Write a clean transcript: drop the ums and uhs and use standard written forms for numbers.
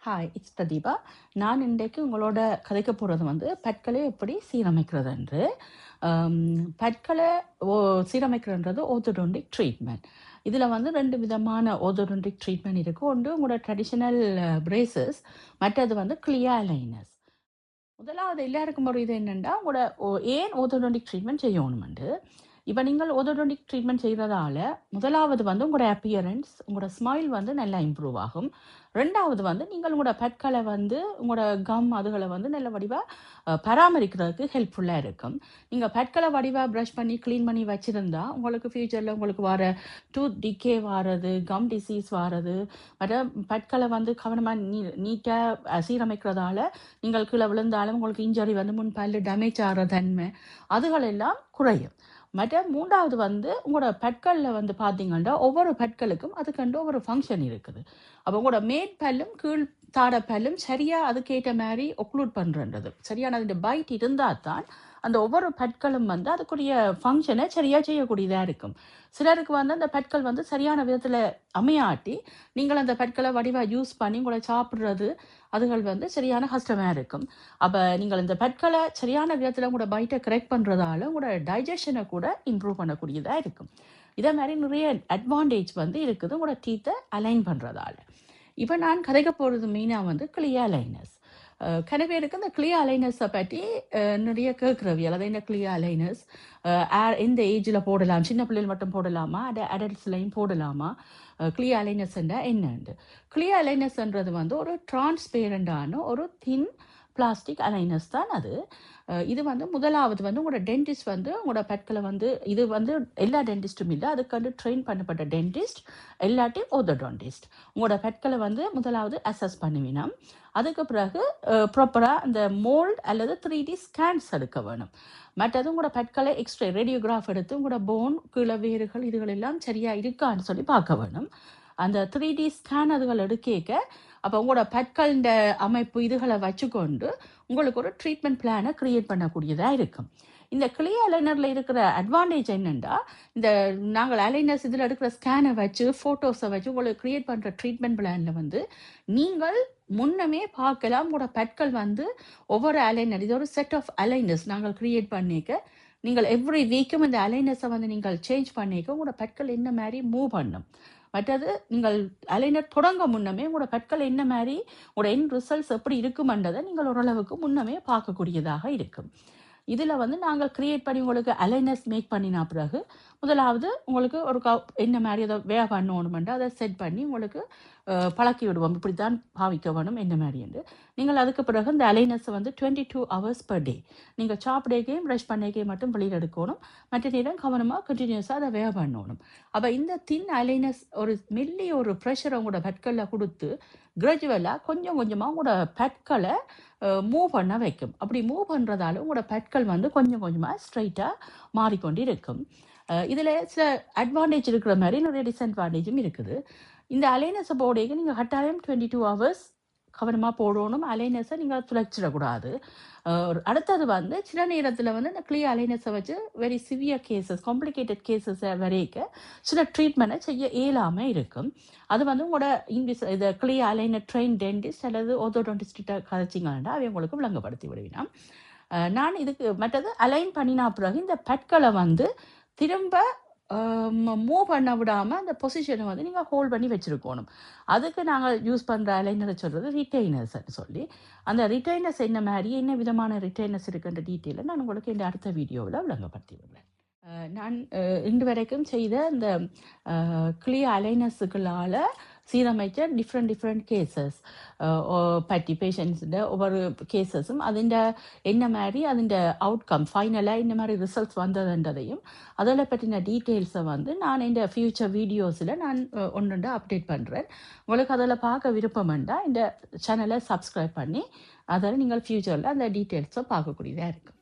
Hi, it's Pratibha. நான் இன்றைக்கு உங்களோட கதைக்க போகிறது வந்து பற்களை எப்படி சீரமைக்கிறது என்று. அம், பற்களை சீரமைக்கிறன்றது ஓர்த்தோடோண்டிக் ட்ரீட்மெண்ட். இதில் வந்து ரெண்டு விதமான ஓர்த்தோடோண்டிக் ட்ரீட்மெண்ட் இருக்குது. ஒன்று உங்களோட ட்ரெடிஷ்னல் பிரேசஸ், மற்றது வந்து கிளியர் அலைனஸ். முதலாவது எல்லாருக்கும் ஒரு இது என்னென்னா உங்களோட ஏன் ஓர்த்தோடோண்டிக் ட்ரீட்மெண்ட் செய்யணுமெண்டு. இப்போ நீங்கள் ஓர்த்தோடோண்டிக் ட்ரீட்மெண்ட் செய்கிறதால முதலாவது வந்து உங்களோட அப்பியரன்ஸ், உங்களோட ஸ்மைல் வந்து நல்லா இம்ப்ரூவ் ஆகும். ரெண்டாவது வந்து நீங்கள் உங்களோட பற்களை வந்து உங்களோட கம் அதுகளை வந்து நல்ல வடிவாக பராமரிக்கிறதுக்கு ஹெல்ப்ஃபுல்லாக இருக்கும். நீங்கள் பற்களை வடிவாக ப்ரஷ் பண்ணி க்ளீன் பண்ணி வச்சுருந்தா உங்களுக்கு ஃப்யூச்சரில் உங்களுக்கு வர டூத் டிகே வாரது, கம் டிசீஸ் வாரது, மற்ற பற்களை வந்து கவனமாக நீட்டாக சீரமைக்கிறதால நீங்கள் கீழே விழுந்தாலும் உங்களுக்கு இன்ஜரி வந்து முன் பல்லு டேமேஜ் ஆகிற தன்மை அதுகளெல்லாம் குறையும். மற்ற மூன்றாவது வந்து உங்களோட பற்களில் வந்து பார்த்தீங்கன்னா ஒவ்வொரு பற்களுக்கும் அதுக்கண்டு ஒவ்வொரு ஃபங்க்ஷன் இருக்குது. அப்போ உங்களோட மேட் பல்லும் கீழ் தாட பல்லும் சரியாக அதுக்கேற்ற மாதிரி ஒக்ளூட் பண்ணுறது சரியான அதுடைய பைட் இருந்தால் தான் அந்த ஒவ்வொரு பற்களும் வந்து அதுக்குரிய ஃபங்க்ஷனை சரியாக செய்யக்கூடியதாக இருக்கும். சிலருக்கு வந்து அந்த பற்கள் வந்து சரியான விதத்தில் அமையாட்டி நீங்கள் அந்த பற்களை வடிவாக யூஸ் பண்ணி உங்களை சாப்பிட்றது அதுகள் வந்து சரியான கஷ்டமாக இருக்கும். அப்போ நீங்கள் இந்த பற்களை சரியான விதத்தில் உங்களோட பைட்டை கரெக்ட் பண்ணுறதால உங்களோட டைஜஷனை கூட இம்ப்ரூவ் பண்ணக்கூடியதாக இருக்கும். இதே மாதிரி நிறைய அட்வான்டேஜ் வந்து இருக்குது உங்களோட டீத்தை அலைன் பண்ணுறதால. இப்போ நான் கதைக்க போகிறது மெயினாக வந்து கிளியர் அலைனஸ். கன பேருக்கு இந்த கிளியர் அலைனஸை பற்றி நிறைய கேட்குறவியல். அதை இந்த கிளியர் அலைனஸ் எந்த ஏஜில் போடலாம், சின்ன பிள்ளைகள் மட்டும் போடலாமா, அடல்ட்ஸ்லையும் போடலாமா, கிளியர் அலைனஸ்ன்றா என்னண்டு. கிளியர் அலைனஸ்ன்றது வந்து ஒரு டிரான்ஸ்பேரண்டான ஒரு தின் பிளாஸ்டிக் அலைனஸ் தான் அது. இது வந்து முதலாவது வந்து உங்களோட டென்டிஸ்ட் வந்து உங்களோட பற்களை வந்து இது வந்து எல்லா டென்டிஸ்ட்டும் இல்லை, அதுக்கு வந்து ட்ரெயின் பண்ணப்பட்ட டென்டிஸ்ட் இல்லாட்டி ஓர்த்தோடான்டிஸ்ட் உங்களோட பற்களை வந்து முதலாவது அசஸ் பண்ணுவினா அதுக்கு பிறகு ப்ராப்பராக அந்த மோல்ட் அல்லது 3D ஸ்கேன்ஸ் எடுக்க வேணும். மற்றது உங்களோட பற்களை எக்ஸ்ரே ரேடியோகிராஃப் எடுத்து உங்களோட போன் கீழே வேர்கள் இதுகள் எல்லாம் சரியாக இருக்கான்னு சொல்லி பார்க்க வேணும். அந்த 3D ஸ்கேன் அதுகள் எடுக்க அப்போ உங்களோட பற்களின் அமைப்பு இதுகளை வச்சுக்கொண்டு உங்களுக்கு ஒரு ட்ரீட்மெண்ட் பிளானை க்ரியேட் பண்ணக்கூடியதாக இருக்கும். இந்த கிளியர் அலைனரில் இருக்கிற அட்வான்டேஜ் என்னென்னா இந்த நாங்கள் அலைனர்ஸ் இதில் எடுக்கிற ஸ்கேனை வச்சு ஃபோட்டோஸை வச்சு உங்களுக்கு க்ரியேட் பண்ணுற ட்ரீட்மெண்ட் பிளானில் வந்து நீங்கள் முன்னமே பார்க்கலாம் உங்களோட பற்கள் வந்து ஒவ்வொரு அலைனர் இது ஒரு செட் ஆஃப் அலைனர்ஸ் நாங்கள் க்ரியேட் பண்ணிக்க நீங்கள் எவ்ரி வீக்கும் இந்த அலைனஸை வந்து நீங்கள் சேஞ்ச் பண்ணிக்க உங்களோட பற்கள் என்ன மாதிரி மூவ் பண்ணும். மற்றது நீங்கள் அலைனர் தொடங்க முன்னமே உங்களோட பற்கள் என்ன மாதிரி உங்களோட என் ரிசல்ட்ஸ் எப்படி இருக்குமென்றதை நீங்கள் ஓரளவுக்கு முன்னமே பார்க்கக்கூடியதாக இருக்கும். இதில் வந்து நாங்கள் க்ரியேட் பண்ணி உங்களுக்கு அலைனஸ் மேக் பண்ணினா பிறகு முதலாவது உங்களுக்கு ஒரு என்ன மாதிரி அதை வே பண்ணணுமென்று அதை செட் பண்ணி உங்களுக்கு பழக்கி விடுவோம். இப்படி தான் பாவிக்க வேணும் என்ன மாதிரி என்று. நீங்கள் அதுக்கு பிறகு இந்த அலைனஸை வந்து 22 hours per day நீங்கள் சாப்பிடக்கையும் ப்ரஷ் பண்ணிக்கையும் மட்டும் வெளியில் எடுக்கணும். மற்ற நேரம் கவனமாக கண்டினியூஸாக அதை வே பண்ணணும். அப்போ இந்த தின் அலைனஸ் ஒரு மெல்லி ஒரு ப்ரெஷரை உங்களோட பற்களில் கொடுத்து கிராஜுவலாக கொஞ்சம் கொஞ்சமாக உங்களோட பற்களை மூவ் பண்ண வைக்கும். அப்படி மூவ் பண்ணுறதால உங்களோட பற்கள் வந்து கொஞ்சம் கொஞ்சமாக ஸ்ட்ரைட்டாக மாறிக்கொண்டு இருக்கும். இதில் சில அட்வான்டேஜ் இருக்கிற மாதிரி நிறைய டிஸ்அட்வான்டேஜும் இருக்குது. இந்த அலைனஸை போடையே நீங்கள் கட்டாயம் 22 hours கவனமாக போடணும். அலைனஸை நீங்கள் துளைச்சிடக்கூடாது. அடுத்தது வந்து சில நேரத்தில் வந்து இந்த கிளியர் அலைனஸை வச்சு வெரி சிவியர் கேசஸ் காம்ப்ளிகேட்டட் கேசஸை வரைக்க சில ட்ரீட்மெண்ட்டை செய்ய இயலாமல் இருக்கும். அது வந்து உங்களோட இங்கிலீஷ் இதை கிளியர் அலைனர் ட்ரெயின் டென்டிஸ்ட் அல்லது ஓர்த்தோடான்டிஸ்ட்டை கதைச்சிங்கன்னா அவை உங்களுக்கு விளங்கப்படுத்தி விடுவினா. நான் இதுக்கு மற்றது அலைன் பண்ணினா பிறகு இந்த பற்களை வந்து திரும்ப மூவ் பண்ண விடாமல் அந்த பொசிஷனை வந்து நீங்கள் ஹோல்ட் பண்ணி வச்சுருக்கணும். அதுக்கு நாங்கள் யூஸ் பண்ணுற அலைனரை சொல்கிறது ரிட்டைனர்ஸ்ன்னு சொல்லி. அந்த ரிட்டைனர்ஸ் என்ன மாதிரி என்ன விதமான ரிட்டைனர்ஸ் இருக்குன்ற டீட்டெயிலை நான் உங்களுக்கு இந்த அடுத்த வீடியோவில் விளங்கப்படுத்தி விடுவேன். நான் இன்று வரைக்கும் செய்த இந்த கிளியர் அலைனஸுகளால் சீரமைச்ச டிஃப்ரெண்ட் கேசஸ் பற்றி பேஷண்ட்ஸுட ஒவ்வொரு கேசஸும் அதிண்ட என்ன மாதிரி அதிண்ட அவுட்கம் ஃபைனலாக இந்த மாதிரி ரிசல்ட்ஸ் வந்ததுன்றதையும் அதில் பற்றின டீட்டெயில்ஸை வந்து நான் இந்த ஃப்யூச்சர் வீடியோஸில் நான் ஒன்று அப்டேட் பண்ணுறேன். உங்களுக்கு அதில் பார்க்க விருப்பம்ண்டா இந்த சேனலை சப்ஸ்கிரைப் பண்ணி அதில் நீங்கள் ஃப்யூச்சரில் அந்த டீட்டெயில்ஸை பார்க்கக்கூடியதாக இருக்கும்.